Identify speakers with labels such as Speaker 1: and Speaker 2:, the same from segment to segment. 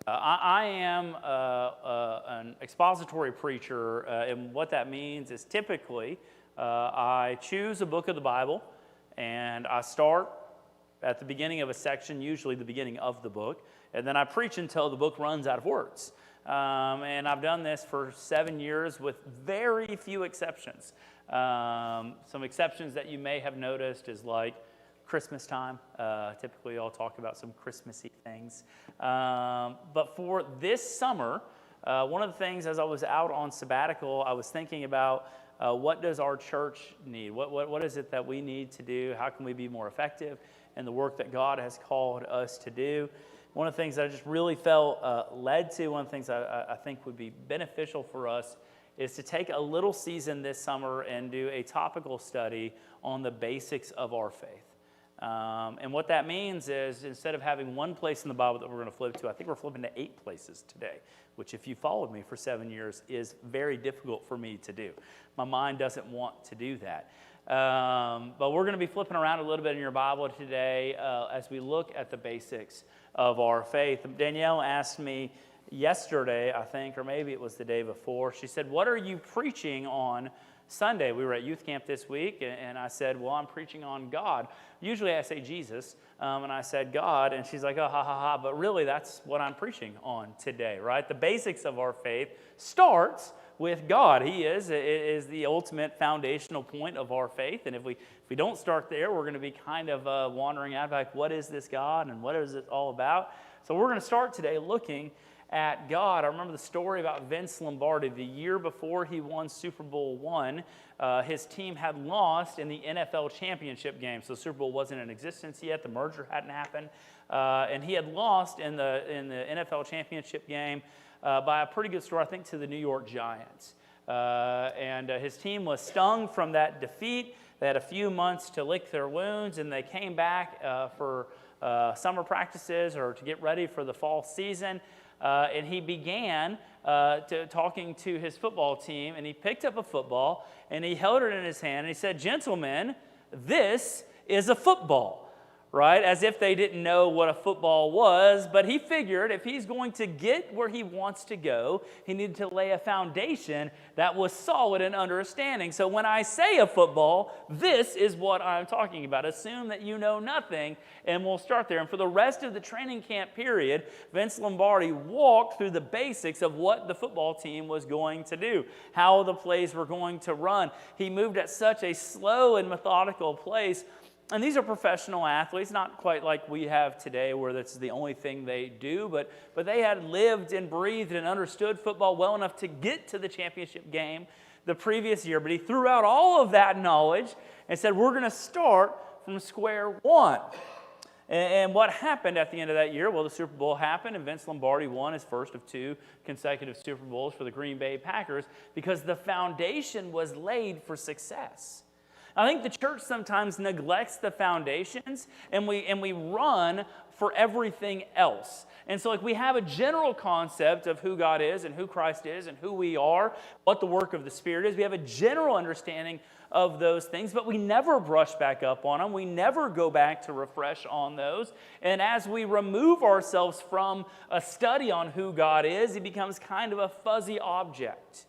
Speaker 1: I am an expository preacher, and what that means is typically I choose a book of the Bible, and I start at the beginning of a section, usually the beginning of the book, and then I preach until the book runs out of words. And I've done this for 7 years with very few exceptions. Some exceptions that you may have noticed is like Christmas time. Typically, I'll talk about some Christmassy things. But for this summer, one of the things as I was out on sabbatical, I was thinking about what does our church need? What is it that we need to do? How can we be more effective in the work that God has called us to do? One of the things that I just really felt led to, one of the things I think would be beneficial for us is to take a little season this summer and do a topical study on the basics of our faith. And what that means is instead of having one place in the Bible that we're going to flip to, I think we're flipping to 8 places today, which if you followed me for 7 years is very difficult for me to do. My mind doesn't want to do that. But we're going to be flipping around a little bit in your Bible today as we look at the basics of our faith. Danielle asked me yesterday, I think, or maybe it was the day before, she said, "What are you preaching on Sunday?" We were at youth camp this week, and I said, "Well, I'm preaching on God." Usually I say Jesus, and I said God, and she's like, "Oh, ha, ha, ha," but really that's what I'm preaching on today, right? The basics of our faith starts with God. He is the ultimate foundational point of our faith, and if we don't start there, we're going to be kind of wandering out, like, what is this God, and what is it all about? So we're going to start today looking at God. I remember the story about Vince Lombardi. The year before he won Super Bowl I, his team had lost in the NFL championship game. So the Super Bowl wasn't in existence yet. The merger hadn't happened. And he had lost in the NFL championship game by a pretty good score, I think, to the New York Giants. And his team was stung from that defeat. They had a few months to lick their wounds, and they came back for summer practices or to get ready for the fall season. And he began talking to his football team, and he picked up a football, and he held it in his hand, and he said, "Gentlemen, this is a football." Right? As if they didn't know what a football was, but he figured if he's going to get where he wants to go, he needed to lay a foundation that was solid in understanding. So when I say a football, this is what I'm talking about. Assume that you know nothing, and we'll start there. And for the rest of the training camp period, Vince Lombardi walked through the basics of what the football team was going to do, how the plays were going to run. He moved at such a slow and methodical pace. And these are professional athletes, not quite like we have today where that's the only thing they do, but they had lived and breathed and understood football well enough to get to the championship game the previous year. But he threw out all of that knowledge and said, we're going to start from square one. And what happened at the end of that year? Well, the Super Bowl happened, and Vince Lombardi won his first of 2 consecutive Super Bowls for the Green Bay Packers because the foundation was laid for success. I think the church sometimes neglects the foundations, and we run for everything else. And so we have a general concept of who God is and who Christ is and who we are, what the work of the Spirit is. We have a general understanding of those things, but we never brush back up on them. We never go back to refresh on those. And as we remove ourselves from a study on who God is, he becomes kind of a fuzzy object.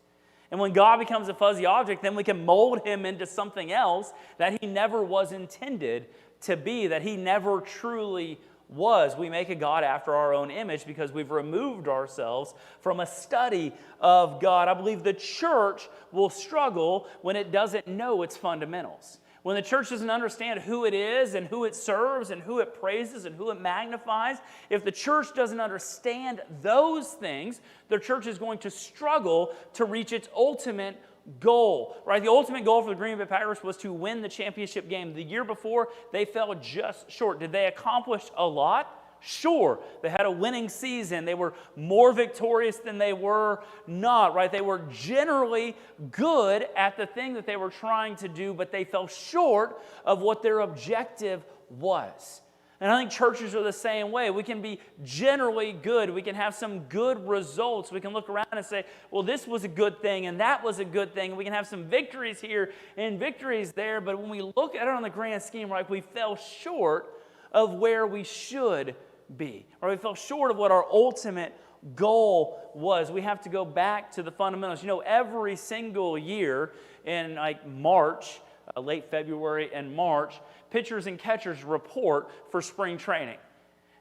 Speaker 1: And when God becomes a fuzzy object, then we can mold him into something else that he never was intended to be, that he never truly was. We make a God after our own image because we've removed ourselves from a study of God. I believe the church will struggle when it doesn't know its fundamentals. When the church doesn't understand who it is and who it serves and who it praises and who it magnifies, if the church doesn't understand those things, the church is going to struggle to reach its ultimate goal, right? The ultimate goal for the Green Bay Packers was to win the championship game. The year before, they fell just short. Did they accomplish a lot? Sure, they had a winning season. They were more victorious than they were not, right? They were generally good at the thing that they were trying to do, but they fell short of what their objective was. And I think churches are the same way. We can be generally good. We can have some good results. We can look around and say, well, this was a good thing and that was a good thing. We can have some victories here and victories there. But when we look at it on the grand scheme, right, we fell short of where we should be. Or we fell short of what our ultimate goal was we have to go back to the fundamentals. You know, every single year in like March, late February and March, pitchers and catchers report for spring training.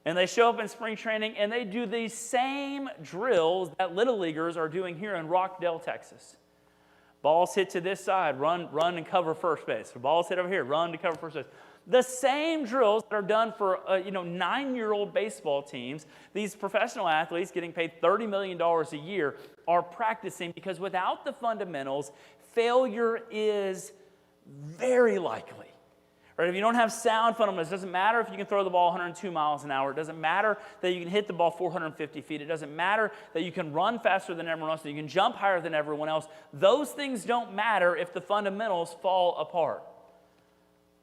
Speaker 1: And they show up in spring training and they do these same drills that Little Leaguers are doing here in Rockdale, Texas. Balls hit to this side, run and cover first base. Balls hit over here, run to cover first base. The same drills that are done for 9-year-old baseball teams, these professional athletes getting paid $30 million a year are practicing, because without the fundamentals, failure is very likely. Right? If you don't have sound fundamentals, it doesn't matter if you can throw the ball 102 miles an hour. It doesn't matter that you can hit the ball 450 feet. It doesn't matter that you can run faster than everyone else, that you can jump higher than everyone else. Those things don't matter if the fundamentals fall apart.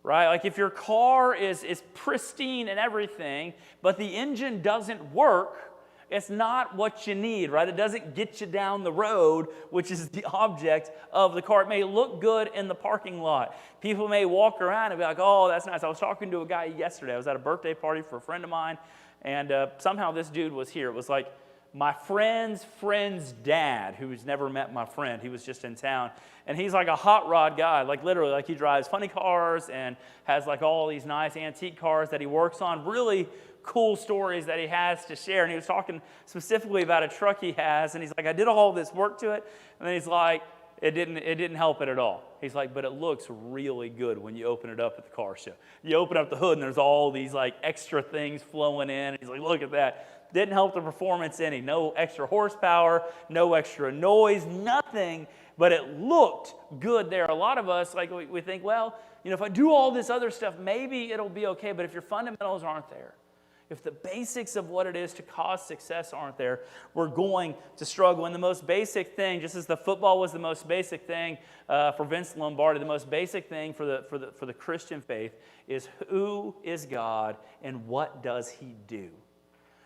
Speaker 1: Right? Like if your car is pristine and everything, but the engine doesn't work, it's not what you need, right? It doesn't get you down the road, which is the object of the car. It may look good in the parking lot. People may walk around and be like, oh, that's nice. I was talking to a guy yesterday. I was at a birthday party for a friend of mine, and somehow this dude was here. It was like my friend's dad, who's never met my friend. He was just in town. And he's like a hot rod guy, like literally, like he drives funny cars and has like all these nice antique cars that he works on. Really cool stories that he has to share. And he was talking specifically about a truck he has, and he's like, I did all this work to it, and then he's like, it didn't help it at all. He's like, but it looks really good when you open it up at the car show. You open up the hood and there's all these like extra things flowing in, and he's like, look at that. Didn't help the performance any. No extra horsepower, no extra noise, nothing, but it looked good there. A lot of us, like we think, well, if I do all this other stuff, maybe it'll be okay, but if your fundamentals aren't there, if the basics of what it is to cause success aren't there, we're going to struggle. And the most basic thing, just as the football was the most basic thing for Vince Lombardi, the most basic thing for the Christian faith is, who is God and what does He do?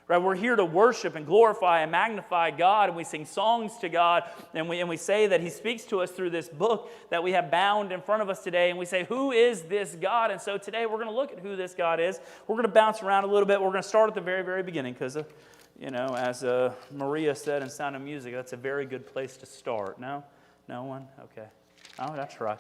Speaker 1: Right? We're here to worship and glorify and magnify God, and we sing songs to God, and we say that He speaks to us through this book that we have bound in front of us today, and we say, who is this God? And so today we're going to look at who this God is. We're going to bounce around a little bit. We're going to start at the very, very beginning, because, as Maria said in Sound of Music, that's a very good place to start. No? No one? Okay. Oh, that's right.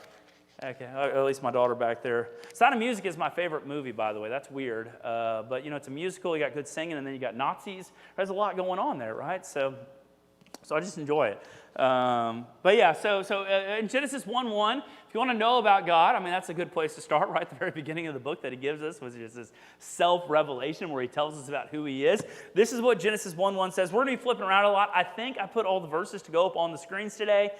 Speaker 1: Okay, at least my daughter back there. Sound of Music is my favorite movie, by the way. That's weird. But, it's a musical. You got good singing, and then you got Nazis. There's a lot going on there, right? So I just enjoy it. But yeah, so in Genesis 1:1, if you want to know about God, that's a good place to start, right? The very beginning of the book that He gives us was just this self-revelation where He tells us about who He is. This is what Genesis 1:1 says. We're going to be flipping around a lot. I think I put all the verses to go up on the screens today.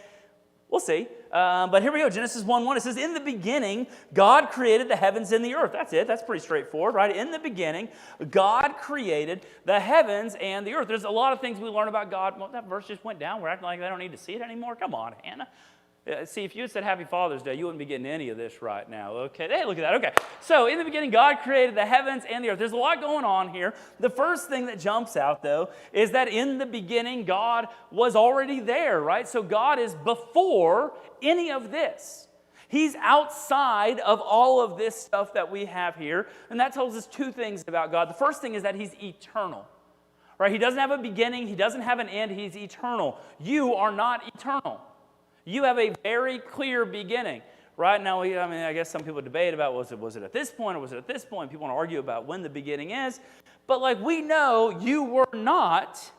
Speaker 1: We'll see. But here we go. Genesis 1:1. It says, in the beginning, God created the heavens and the earth. That's it. That's pretty straightforward, right? In the beginning, God created the heavens and the earth. There's a lot of things we learn about God. Well, that verse just went down. We're acting like they don't need to see it anymore. Come on, Hannah. See, if you had said Happy Father's Day, you wouldn't be getting any of this right now. Okay, hey, look at that. Okay, so in the beginning, God created the heavens and the earth. There's a lot going on here. The first thing that jumps out, though, is that in the beginning, God was already there, right? So God is before any of this. He's outside of all of this stuff that we have here, and that tells us two things about God. The first thing is that He's eternal, right? He doesn't have a beginning. He doesn't have an end. He's eternal. You are not eternal. You have a very clear beginning. Right now, I guess some people debate about was it at this point or was it at this point? People want to argue about when the beginning is. But we know you were not,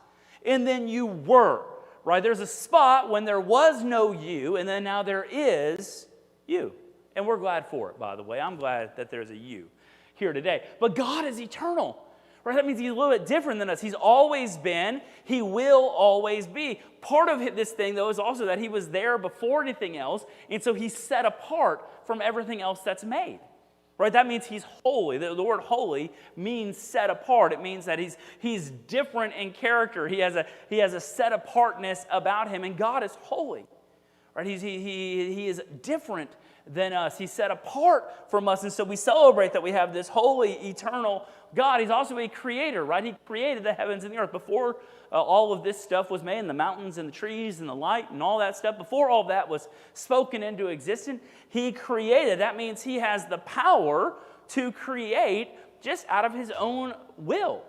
Speaker 1: and then you were. Right? There's a spot when there was no you, and then now there is you. And we're glad for it, by the way. I'm glad that there's a you here today. But God is eternal. Right? That means He's a little bit different than us. He's always been. He will always be. Part of this thing, though, is also that He was there before anything else, and so He's set apart from everything else that's made. Right? That means He's holy. The word holy means set apart. It means that He's different in character. He has a set apartness about Him, and God is holy. Right? He is different than us. He's set apart from us, and so we celebrate that we have this holy, eternal God. He's also a creator, right? He created the heavens and the earth. Before all of this stuff was made, and the mountains and the trees and the light and all that stuff, before all that was spoken into existence, He created. That means He has the power to create just out of His own will.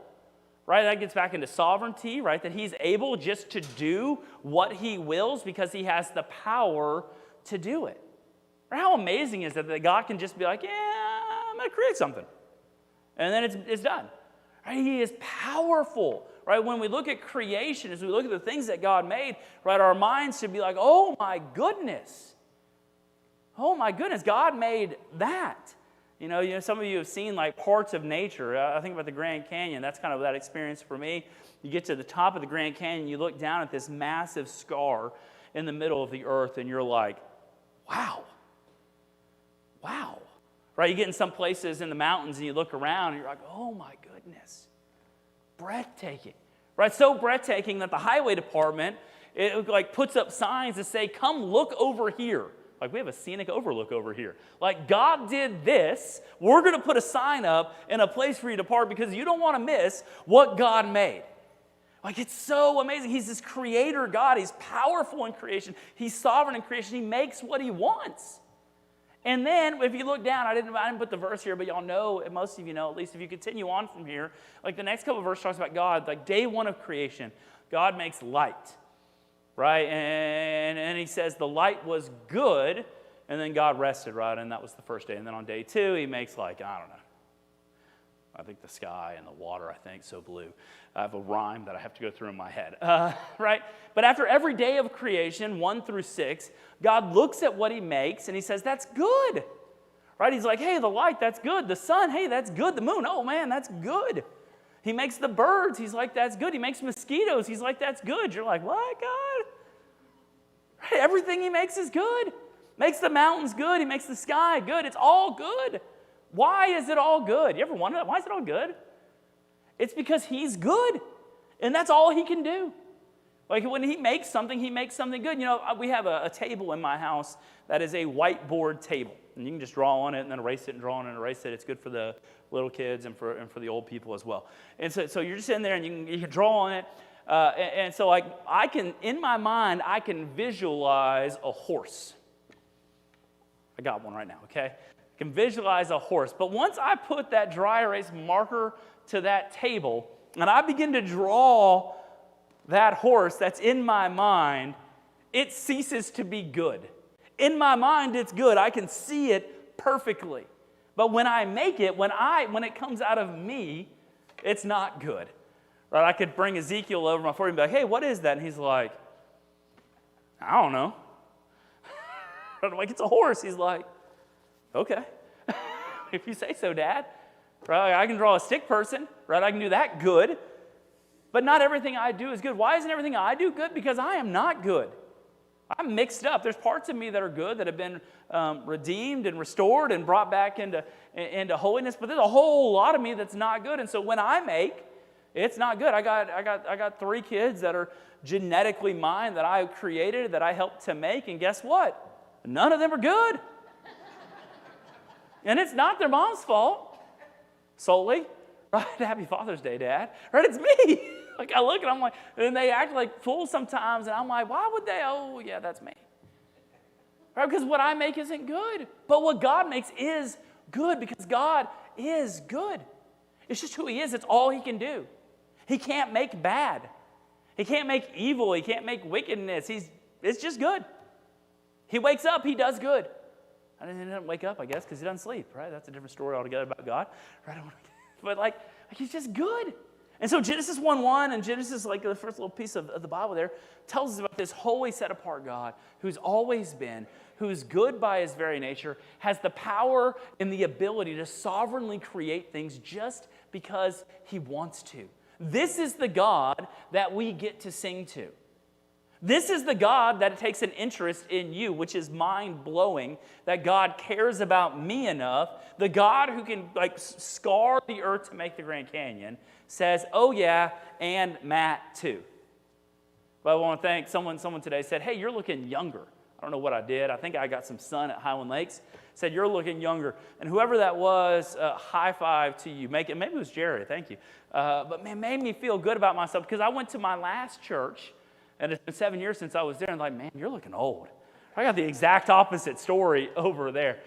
Speaker 1: right? That gets back into sovereignty, right? That he's able just to do what he wills because he has the power to do it. Right? How amazing is it that God can just be like, yeah, I'm going to create something. And then it's done. Right? He is powerful. Right? When we look at creation, as we look at the things that God made, right, our minds should be like, oh my goodness. Oh my goodness, God made that. You know, some of you have seen like parts of nature. I think about the Grand Canyon. That's kind of that experience for me. You get to the top of the Grand Canyon, you look down at this massive scar in the middle of the earth, and you're like, wow. Wow. Right? You get in some places in the mountains, and you look around, and you're like, oh my goodness. Breathtaking. Right? So breathtaking that the highway department, it like puts up signs that say, come look over here. Like, we have a scenic overlook over here. Like, God did this. We're going to put a sign up in a place for you to park because you don't want to miss what God made. Like, it's so amazing. He's this creator God. He's powerful in creation. He's sovereign in creation. He makes what he wants. And then, if you look down, I didn't put the verse here, but y'all know, and most of you know, at least if you continue on from here, like the next couple of verses talks about God, like day one of creation, God makes light. Right? And he says the light was good, and then God rested, right? And that was the first day. And then on day two, he makes like, I don't know, I think the sky and the water, I think, so blue. I have a rhyme that I have to go through in my head, right? But after every day of creation, 1 through 6, God looks at what he makes, and he says, that's good, right? He's like, hey, the light, that's good. The sun, hey, that's good. The moon, oh, man, that's good. He makes the birds. He's like, that's good. He makes mosquitoes. He's like, that's good. You're like, what, God? Right? Everything he makes is good. Makes the mountains good. He makes the sky good. It's all good. Why is it all good? You ever wonder that? Why is it all good? It's because he's good. And that's all he can do. Like when he makes something good. You know, we have a table in my house that is a whiteboard table. And you can just draw on it and then erase it and draw on it and erase it. It's good for the little kids and for the old people as well. And so you're just in there and you can draw on it. And so like I can, in my mind, I can visualize a horse. I got one right now, okay? I can visualize a horse. But once I put that dry erase marker to that table and I begin to draw that horse that's in my mind, it ceases to be good. In my mind, it's good. I can see it perfectly. But when I make it, when it comes out of me, it's not good. Right? I could bring Ezekiel over my forehead and be like, hey, what is that? And he's like, I don't know. I'm like, it's a horse. He's like, okay. If you say so, Dad. Right? I can draw a stick person. Right? I can do that good. But not everything I do is good. Why isn't everything I do good? Because I am not good. I'm mixed up. There's parts of me that are good, that have been redeemed and restored and brought back into holiness. But there's a whole lot of me that's not good. And so when I make, it's not good. I got 3 kids that are genetically mine, that I created, that I helped to make. And guess what? None of them are good. And it's not their mom's fault solely. Right? Happy Father's Day, Dad. Right? It's me. Like I look and I'm like, and they act like fools sometimes, and I'm like, why would they? Oh, yeah, that's me. Right? Because what I make isn't good. But what God makes is good because God is good. It's just who he is. It's all he can do. He can't make bad. He can't make evil. He can't make wickedness. It's just good. He wakes up, he does good. I didn't wake up, I guess, because he doesn't sleep, right? That's a different story altogether about God. Right? But like he's just good. And so Genesis 1:1 and Genesis, like the first little piece of the Bible there, tells us about this holy, set-apart God who's always been, who's good by his very nature, has the power and the ability to sovereignly create things just because he wants to. This is the God that we get to sing to. This is the God that takes an interest in you, which is mind-blowing, that God cares about me enough. The God who can like scar the earth to make the Grand Canyon says, oh yeah, and Matt too. But I want to thank someone today said, hey, you're looking younger. I don't know what I did. I think I got some sun at Highland Lakes. Said, you're looking younger. And whoever that was, high five to you. Maybe it was Jerry, thank you. But man, made me feel good about myself because I went to my last church, and it's been 7 years since I was there, and like, man, you're looking old. I got the exact opposite story over there,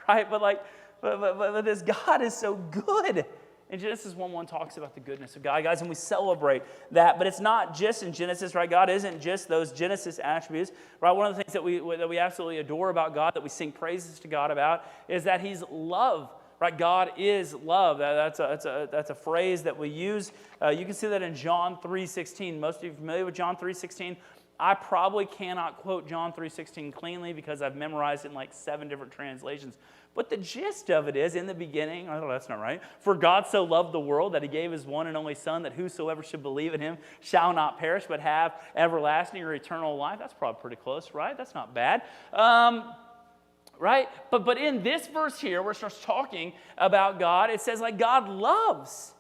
Speaker 1: right? But this God is so good. And Genesis 1:1 talks about the goodness of God, guys, and we celebrate that. But it's not just in Genesis, right? God isn't just those Genesis attributes, right? One of the things that we absolutely adore about God, that we sing praises to God about, is that He's love, right? God is love. That's a phrase that we use. You can see that in John 3:16. Most of you are familiar with John 3:16. I probably cannot quote John 3:16 cleanly because I've memorized it in like 7 different translations. But the gist of it is, in the beginning, oh, that's not right. For God so loved the world that He gave His one and only Son, that whosoever should believe in Him shall not perish, but have everlasting or eternal life. That's probably pretty close, right? That's not bad. Right? But in this verse here, where it starts talking about God, it says like God loves.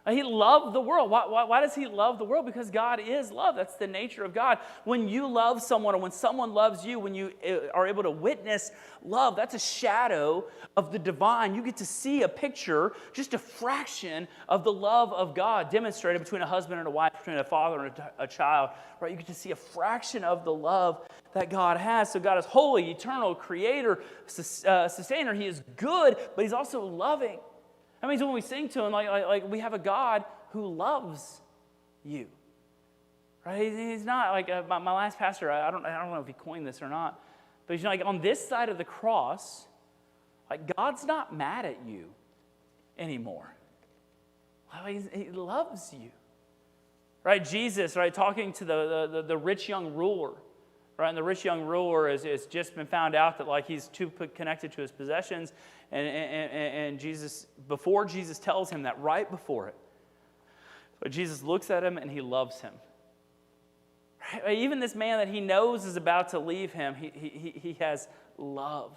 Speaker 1: He loved the world. Why does He love the world? Because God is love. That's the nature of God. When you love someone, or when someone loves you, when you are able to witness love, that's a shadow of the divine. You get to see a picture, just a fraction of the love of God demonstrated between a husband and a wife, between a father and a child. Right? You get to see a fraction of the love that God has. So God is holy, eternal, creator, sustainer. He is good, but He's also loving. That means when we sing to Him, like we have a God who loves you, right? He's not like my last pastor. I don't know if he coined this or not, but he's like on this side of the cross, like God's not mad at you anymore. He loves you, right? Jesus, right, talking to the rich young ruler. Right, and the rich young ruler has just been found out that like he's too connected to his possessions, and Jesus, before Jesus tells him that, right before it, but Jesus looks at him and He loves him. Right? Even this man that he knows is about to leave him, he has love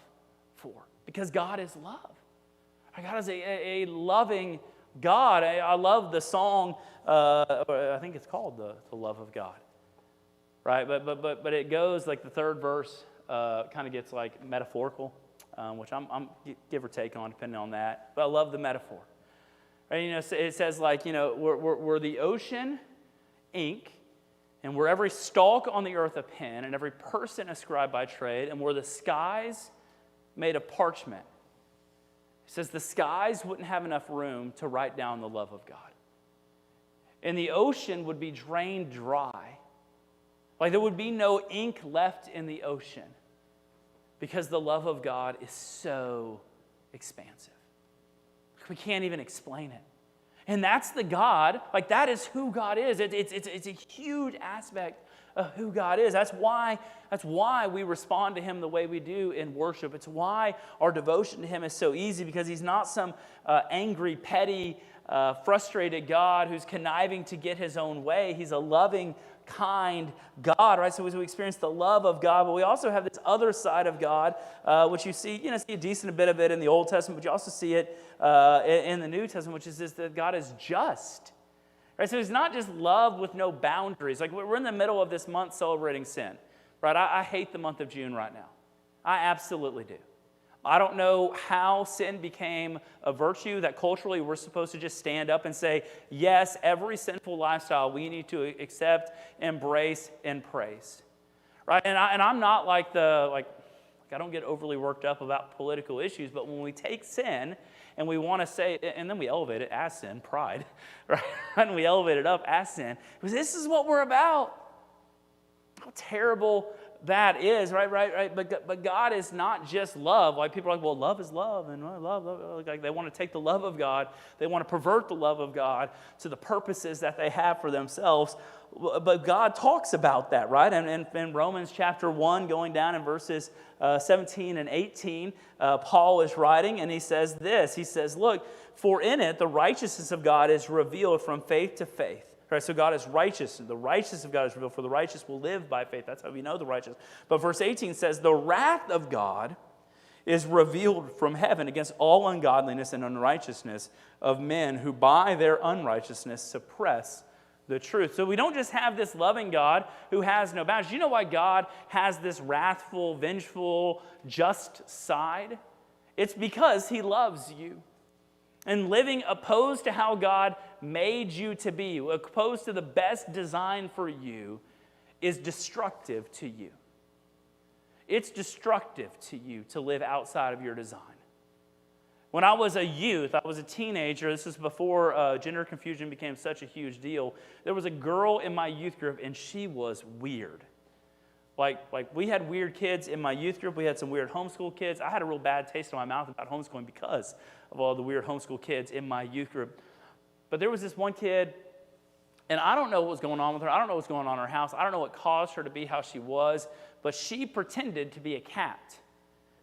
Speaker 1: for, because God is love. God is a loving God. I love the song. I think it's called the Love of God. Right, but it goes like the third verse kind of gets like metaphorical, which I'm give or take on depending on that. But I love the metaphor. Right, you know, it says like, you know, we're the ocean ink, and we're every stalk on the earth a pen, and every person a scribe by trade, and we're the skies made of parchment. It says the skies wouldn't have enough room to write down the love of God, and the ocean would be drained dry. Like there would be no ink left in the ocean because the love of God is so expansive. We can't even explain it. And that's the God, like that is who God is. It's a huge aspect of who God is. That's why we respond to Him the way we do in worship. It's why our devotion to Him is so easy, because He's not some angry, petty, frustrated God who's conniving to get His own way. He's a loving, kind God, right? So we experience the love of God, but we also have this other side of God, which you see a decent bit of it in the Old Testament, but you also see it in the New Testament, which is this, that God is just. Right? So He's not just love with no boundaries. Like we're in the middle of this month celebrating sin, right? I hate the month of June right now. I absolutely do. I don't know how sin became a virtue that culturally we're supposed to just stand up and say, yes, every sinful lifestyle we need to accept, embrace, and praise. Right? And I'm not like I don't get overly worked up about political issues, but when we take sin and we want to say, and then we elevate it as sin, pride, right? And we elevate it up as sin, because this is what we're about. How terrible that is, right? But God is not just love. Like people are like, well, love is love, and love. Like they want to take the love of God, they want to pervert the love of God to the purposes that they have for themselves. But God talks about that, right? And in Romans chapter 1, going down in verses 17 and 18, Paul is writing, and he says this. He says, look, for in it the righteousness of God is revealed from faith to faith. Right, so God is righteous. The righteousness of God is revealed, for the righteous will live by faith. That's how we know the righteous. But verse 18 says, the wrath of God is revealed from heaven against all ungodliness and unrighteousness of men who by their unrighteousness suppress the truth. So we don't just have this loving God who has no bounds. Do you know why God has this wrathful, vengeful, just side? It's because He loves you. And living opposed to how God made you to be, opposed to the best design for you, is destructive to you. It's destructive to you to live outside of your design. When I was a youth, I was a teenager, this is before gender confusion became such a huge deal, there was a girl in my youth group, and she was weird. Like we had weird kids in my youth group. We had some weird homeschool kids. I had a real bad taste in my mouth about homeschooling because of all the weird homeschool kids in my youth group. But there was this one kid, and I don't know what was going on with her. I don't know what's going on in her house. I don't know what caused her to be how she was, but she pretended to be a cat.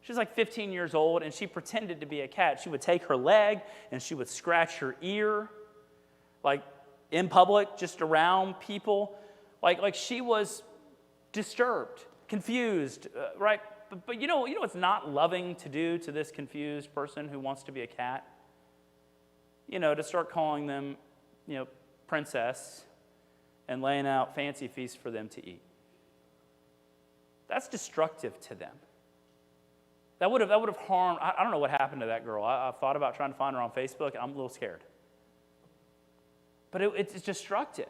Speaker 1: She was like 15 years old, and she pretended to be a cat. She would take her leg, and she would scratch her ear, like in public, just around people. Like she was disturbed, confused, right? But you know what's not loving to do to this confused person who wants to be a cat? To start calling them, princess and laying out fancy feasts for them to eat. That's destructive to them. That would have harmed. I don't know what happened to that girl. I've thought about trying to find her on Facebook. I'm a little scared. But it's destructive.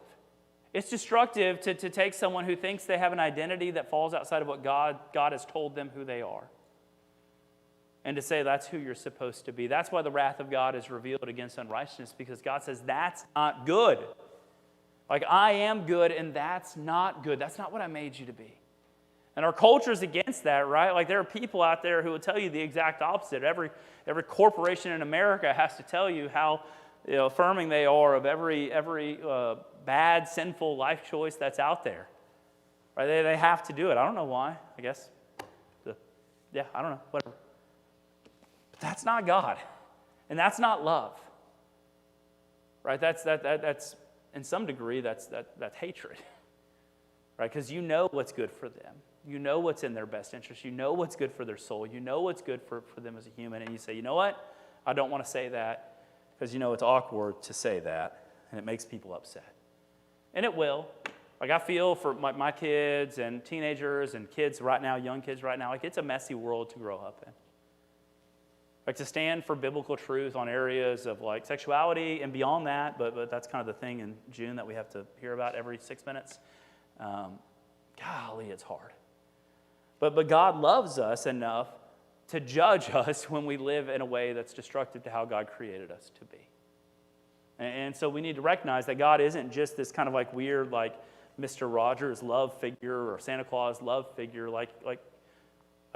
Speaker 1: It's destructive to take someone who thinks they have an identity that falls outside of what God has told them who they are, and to say that's who you're supposed to be. That's why the wrath of God is revealed against unrighteousness, because God says that's not good. Like, I am good, and that's not good. That's not what I made you to be. And our culture is against that, right? Like, there are people out there who will tell you the exact opposite. Every corporation in America has to tell you how affirming they are of every bad, sinful life choice that's out there. Right? They have to do it. I don't know why. I guess. I don't know. Whatever. But that's not God, and that's not love. Right? That's in some degree that's hatred. Right? Because you know what's good for them. You know what's in their best interest. You know what's good for their soul. You know what's good for them as a human. And you say, you know what? I don't want to say that because it's awkward to say that, and it makes people upset. And it will. Like, I feel for my kids and teenagers and kids right now, young kids right now, like, it's a messy world to grow up in. Like, to stand for biblical truth on areas of, like, sexuality and beyond that, but that's kind of the thing in June that we have to hear about every 6 minutes. Golly, it's hard. But God loves us enough to judge us when we live in a way that's destructive to how God created us to be. And so we need to recognize that God isn't just this kind of like weird, like Mr. Rogers love figure or Santa Claus love figure. Like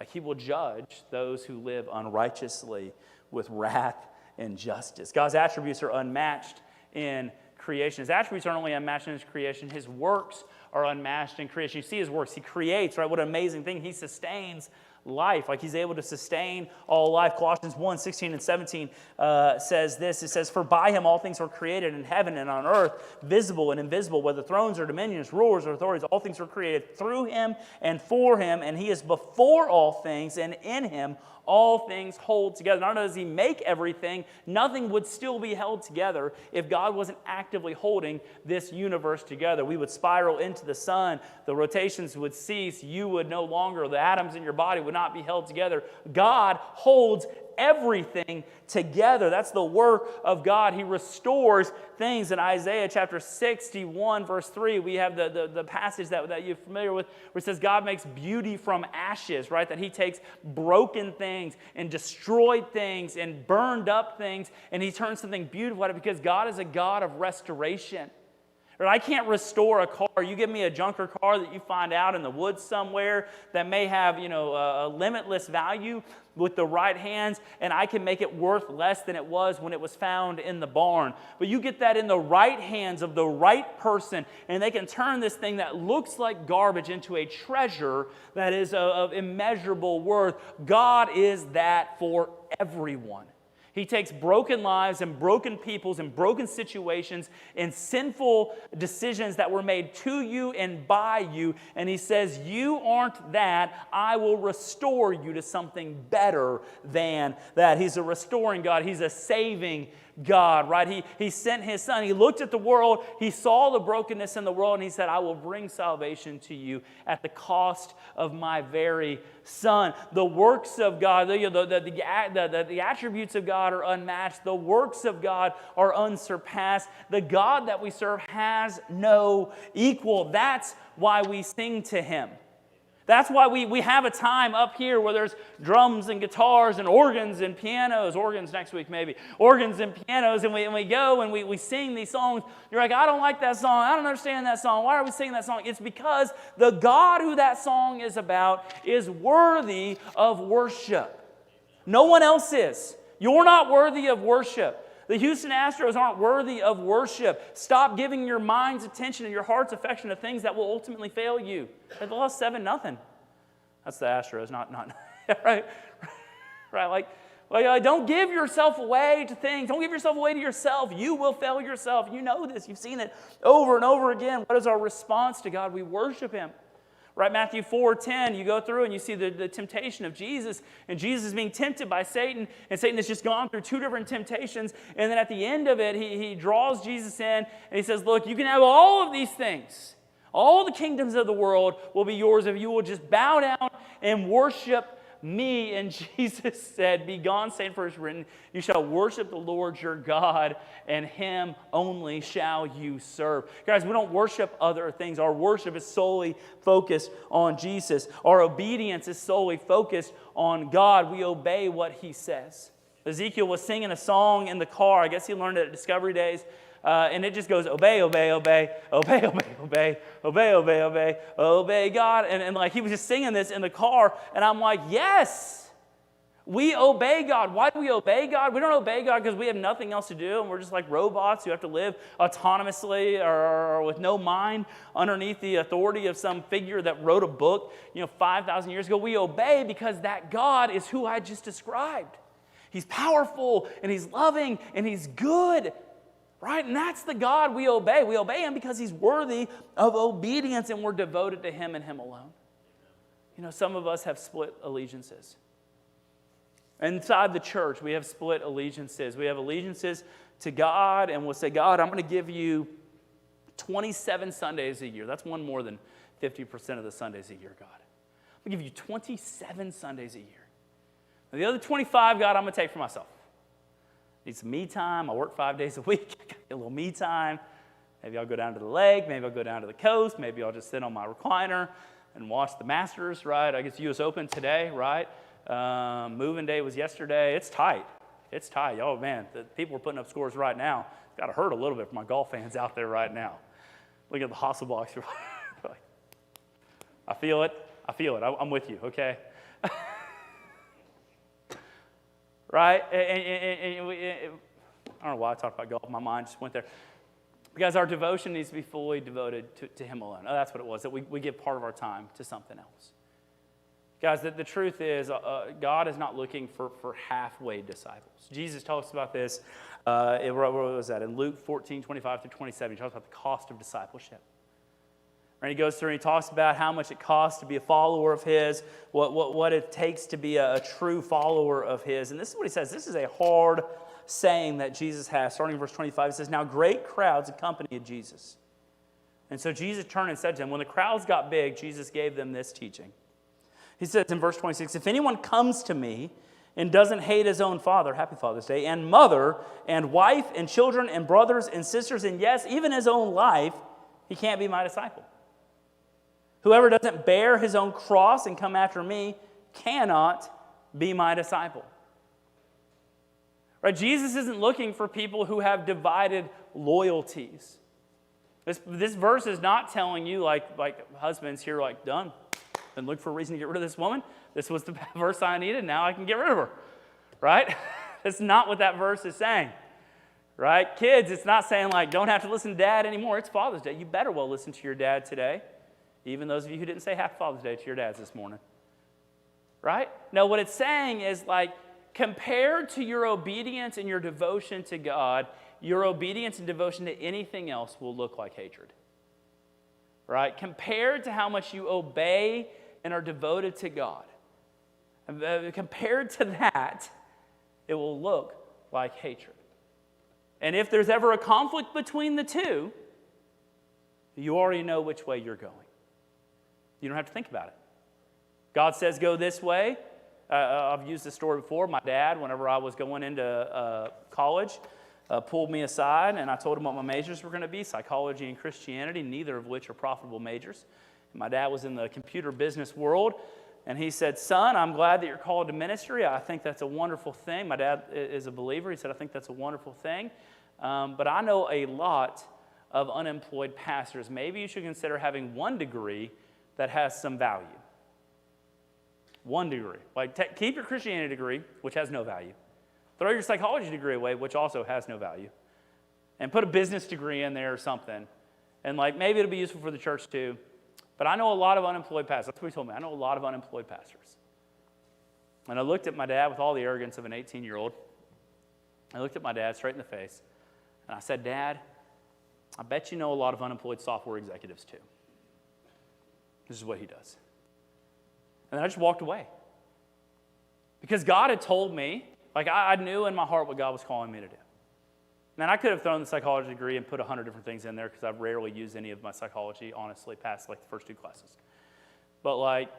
Speaker 1: he will judge those who live unrighteously with wrath and justice. God's attributes are unmatched in creation. His attributes aren't only unmatched in his creation, his works are unmatched in creation. You see his works. He creates, right? What an amazing thing. He sustains life. Like, he's able to sustain all life. Colossians 1, 16 and 17 says this. It says, for by him all things were created in heaven and on earth, visible and invisible, whether thrones or dominions, rulers or authorities, all things were created through him and for him, and he is before all things, and in him all things hold together. Not only does he make everything, nothing would still be held together if God wasn't actively holding this universe together. We would spiral into the sun, the rotations would cease, you would no longer, the atoms in your body would not be held together. God holds everything together. That's the work of God. He restores things. In Isaiah chapter 61, verse 3, we have the passage that you're familiar with, where it says God makes beauty from ashes, right? That he takes broken things and destroyed things and burned up things, and he turns something beautiful out of it, because God is a God of restoration. I can't restore a car. You give me a junker car that you find out in the woods somewhere that may have, a limitless value with the right hands, and I can make it worth less than it was when it was found in the barn. But you get that in the right hands of the right person, and they can turn this thing that looks like garbage into a treasure that is of immeasurable worth. God is that for everyone. He takes broken lives and broken peoples and broken situations and sinful decisions that were made to you and by you, and he says, you aren't that. I will restore you to something better than that. He's a restoring God. He's a saving God, right? He sent his son. He looked at the world. He saw the brokenness in the world, and he said, I will bring salvation to you at the cost of my very son. The works of God, the attributes of God are unmatched. The works of God are unsurpassed. The God that we serve has no equal. That's why we sing to him. That's why we have a time up here where there's drums and guitars and organs and pianos. Organs next week maybe. Organs and pianos, and we go and we sing these songs. You're like, I don't like that song. I don't understand that song. Why are we singing that song? It's because the God who that song is about is worthy of worship. No one else is. You're not worthy of worship. The Houston Astros aren't worthy of worship. Stop giving your mind's attention and your heart's affection to things that will ultimately fail you. They lost 7-0. That's the Astros, not right? Right? Like, don't give yourself away to things. Don't give yourself away to yourself. You will fail yourself. You know this. You've seen it over and over again. What is our response to God? We worship Him. Right, Matthew 4:10, you go through and you see the temptation of Jesus, and Jesus is being tempted by Satan, and Satan has just gone through 2 different temptations, and then at the end of it, he draws Jesus in, and he says, look, you can have all of these things. All the kingdoms of the world will be yours if you will just bow down and worship me. And Jesus said, be gone, Satan, for it is written, you shall worship the Lord your God, and Him only shall you serve. Guys, we don't worship other things. Our worship is solely focused on Jesus. Our obedience is solely focused on God. We obey what He says. Ezekiel was singing a song in the car. I guess he learned it at Discovery Days. And it just goes, obey, obey, obey, obey, obey, obey, obey, obey, obey, obey God. And like he was just singing this in the car. And I'm like, yes, we obey God. Why do we obey God? We don't obey God because we have nothing else to do. And we're just like robots who have to live autonomously or with no mind underneath the authority of some figure that wrote a book, 5,000 years ago. We obey because that God is who I just described. He's powerful and He's loving and He's good. Right? And that's the God we obey. We obey Him because He's worthy of obedience and we're devoted to Him and Him alone. Some of us have split allegiances. Inside the church, we have split allegiances. We have allegiances to God, and we'll say, God, I'm going to give you 27 Sundays a year. That's one more than 50% of the Sundays a year, God. I'm going to give you 27 Sundays a year. Now, the other 25, God, I'm going to take for myself. Need some me time. I work 5 days a week. Get a little me time. Maybe I'll go down to the lake. Maybe I'll go down to the coast. Maybe I'll just sit on my recliner and watch the Masters, right? I guess U.S. Open today, right? Moving day was yesterday. It's tight. It's tight. Oh, man, the people are putting up scores right now. It's got to hurt a little bit for my golf fans out there right now. Look at the Hasselblad. I feel it. I'm with you, okay? Right? And I don't know why I talked about golf. My mind just went there. Because our devotion needs to be fully devoted to Him alone. Oh, that's what it was, that we give part of our time to something else. Guys, the truth is, God is not looking for halfway disciples. Jesus talks about this, where was that? In Luke 14:25-27, He talks about the cost of discipleship. And he goes through and he talks about how much it costs to be a follower of His, what it takes to be a true follower of His. And this is what he says. This is a hard saying that Jesus has. Starting in verse 25, it says, now great crowds accompanied Jesus. And so Jesus turned and said to them, when the crowds got big, Jesus gave them this teaching. He says in verse 26, if anyone comes to me and doesn't hate his own father, happy Father's Day, and mother, and wife, and children, and brothers, and sisters, and yes, even his own life, he can't be my disciple. Whoever doesn't bear his own cross and come after me cannot be my disciple. Right? Jesus isn't looking for people who have divided loyalties. This verse is not telling you, like husbands here, like, done. And look for a reason to get rid of this woman. This was the verse I needed. Now I can get rid of her. Right? That's not what that verse is saying. Right? Kids, it's not saying, like, don't have to listen to Dad anymore. It's Father's Day. You better well listen to your dad today. Even those of you who didn't say Happy Father's Day to your dads this morning. Right? No, what it's saying is, like, compared to your obedience and your devotion to God, your obedience and devotion to anything else will look like hatred. Right? Compared to how much you obey and are devoted to God, compared to that, it will look like hatred. And if there's ever a conflict between the two, you already know which way you're going. You don't have to think about it. God says go this way. I've used this story before. My dad, whenever I was going into college, pulled me aside, and I told him what my majors were going to be, psychology and Christianity, neither of which are profitable majors. My dad was in the computer business world, and he said, son, I'm glad that you're called to ministry. I think that's a wonderful thing. My dad is a believer. He said, I think that's a wonderful thing. But I know a lot of unemployed pastors. Maybe you should consider having one degree that has some value. One degree. Like, keep your Christianity degree, which has no value. Throw your psychology degree away, which also has no value. And put a business degree in there or something. And like, maybe it'll be useful for the church too. But I know a lot of unemployed pastors. That's what he told me. I know a lot of unemployed pastors. And I looked at my dad with all the arrogance of an 18-year-old. I looked at my dad straight in the face. And I said, Dad, I bet you know a lot of unemployed software executives too. This is what he does. And then I just walked away. Because God had told me, like I knew in my heart what God was calling me to do. Man, I could have thrown the psychology degree and put 100 different things in there because I've rarely used any of my psychology, honestly, past like the first 2 classes. But like,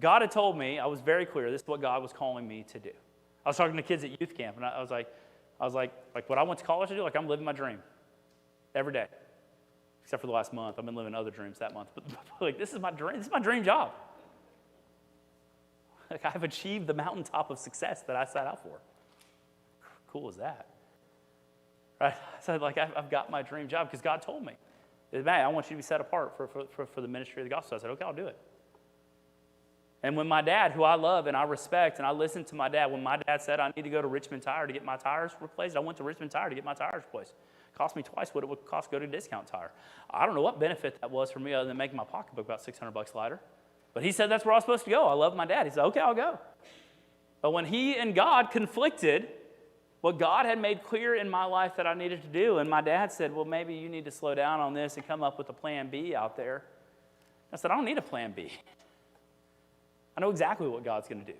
Speaker 1: God had told me, I was very clear, this is what God was calling me to do. I was talking to kids at youth camp, and I was like, what I went to college to do, like I'm living my dream every day. Except for the last month. I've been living other dreams that month. But like, this is my dream. This is my dream job. Like, I've achieved the mountaintop of success that I set out for. Cool is that? Right? So like, I've got my dream job because God told me, man, I want you to be set apart for the ministry of the gospel. I said, okay, I'll do it. And when my dad, who I love and I respect, and I listened to my dad, when my dad said I need to go to Richmond Tire to get my tires replaced, I went to Richmond Tire to get my tires replaced. It cost me twice what it would cost to go to Discount Tire. I don't know what benefit that was for me other than making my pocketbook about $600 lighter. But he said that's where I was supposed to go. I love my dad. He said, okay, I'll go. But when he and God conflicted, what God had made clear in my life that I needed to do, and my dad said, well, maybe you need to slow down on this and come up with a plan B out there. I said, I don't need a plan B. I know exactly what God's going to do.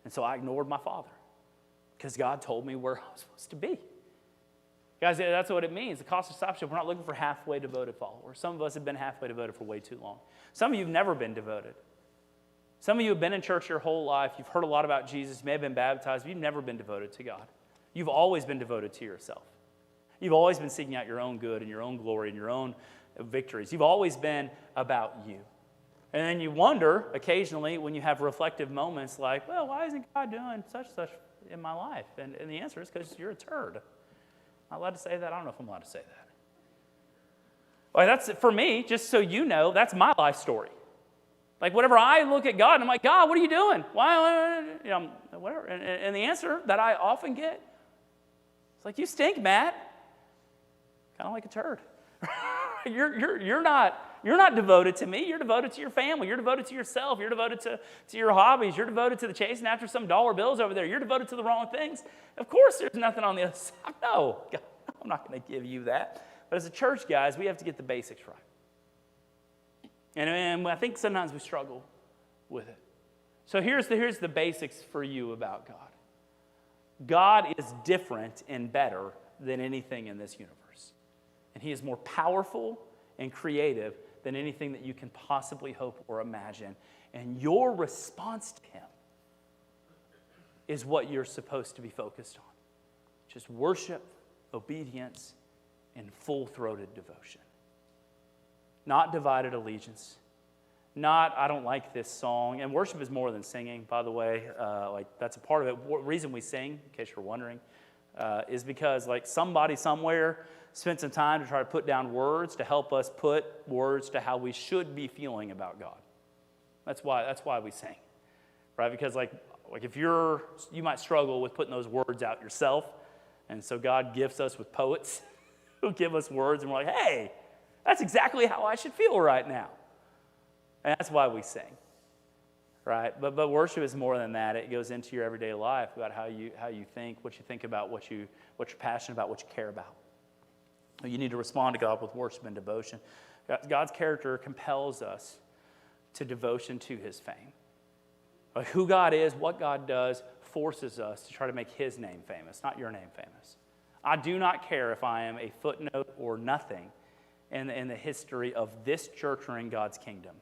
Speaker 1: And so I ignored my father because God told me where I was supposed to be. Guys, that's what it means. The cost of discipleship, we're not looking for halfway devoted followers. Some of us have been halfway devoted for way too long. Some of you have never been devoted. Some of you have been in church your whole life. You've heard a lot about Jesus. You may have been baptized, but you've never been devoted to God. You've always been devoted to yourself. You've always been seeking out your own good and your own glory and your own victories. You've always been about you. And then you wonder occasionally when you have reflective moments like, well, why isn't God doing such and such in my life? And the answer is because you're a turd. Am I allowed to say that? I don't know if I'm allowed to say that. Well, that's for me, just so you know, that's my life story. Like, whenever I look at God, and I'm like, God, what are you doing? Why, whatever. And the answer that I often get is like, you stink, Matt. Kind of like a turd. You're not devoted to me. You're devoted to your family. You're devoted to yourself. You're devoted to your hobbies. You're devoted to the chasing after some dollar bills over there. You're devoted to the wrong things. Of course, there's nothing on the other side. No, God, I'm not going to give you that. But as a church, guys, we have to get the basics right. And I think sometimes we struggle with it. So here's the basics for you about God. God is different and better than anything in this universe. And he is more powerful and creative than anything that you can possibly hope or imagine. And your response to him is what you're supposed to be focused on. Just worship, obedience, and full-throated devotion. Not divided allegiance. Not, I don't like this song. And worship is more than singing, by the way. That's a part of it. The reason we sing, in case you're wondering, is because somebody somewhere spent some time to try to put down words to help us put words to how we should be feeling about God. That's why we sing, right? Because if you might struggle with putting those words out yourself, and so God gifts us with poets who give us words, and we're like, hey, that's exactly how I should feel right now. And that's why we sing, right? But worship is more than that. It goes into your everyday life about how you think, what you think about, what you're passionate about, what you care about. You need to respond to God with worship and devotion. God's character compels us to devotion to his fame. Like who God is, what God does, forces us to try to make his name famous, not your name famous. I do not care if I am a footnote or nothing in the history of this church or in God's kingdom.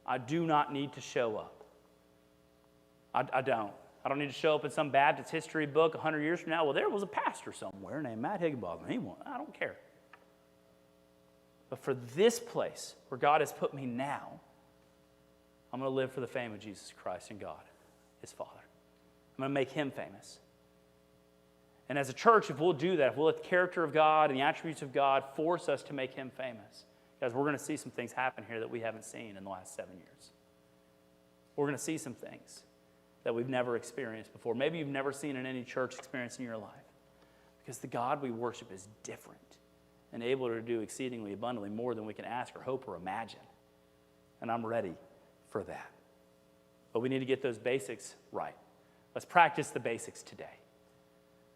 Speaker 1: I do not need to show up. I don't. I don't need to show up in some Baptist history book 100 years from now. Well, there was a pastor somewhere named Matt Higginbotham. I don't care. But for this place where God has put me now, I'm going to live for the fame of Jesus Christ and God, his Father. I'm going to make him famous. And as a church, if we'll do that, if we'll let the character of God and the attributes of God force us to make him famous, guys, we're going to see some things happen here that we haven't seen in the last 7 years. We're going to see some things that we've never experienced before. Maybe you've never seen in any church experience in your life. Because the God we worship is different and able to do exceedingly abundantly more than we can ask or hope or imagine. And I'm ready for that. But we need to get those basics right. Let's practice the basics today.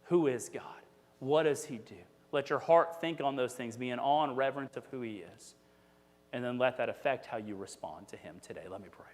Speaker 1: Who is God? What does he do? Let your heart think on those things, be in awe and reverence of who he is. And then let that affect how you respond to him today. Let me pray.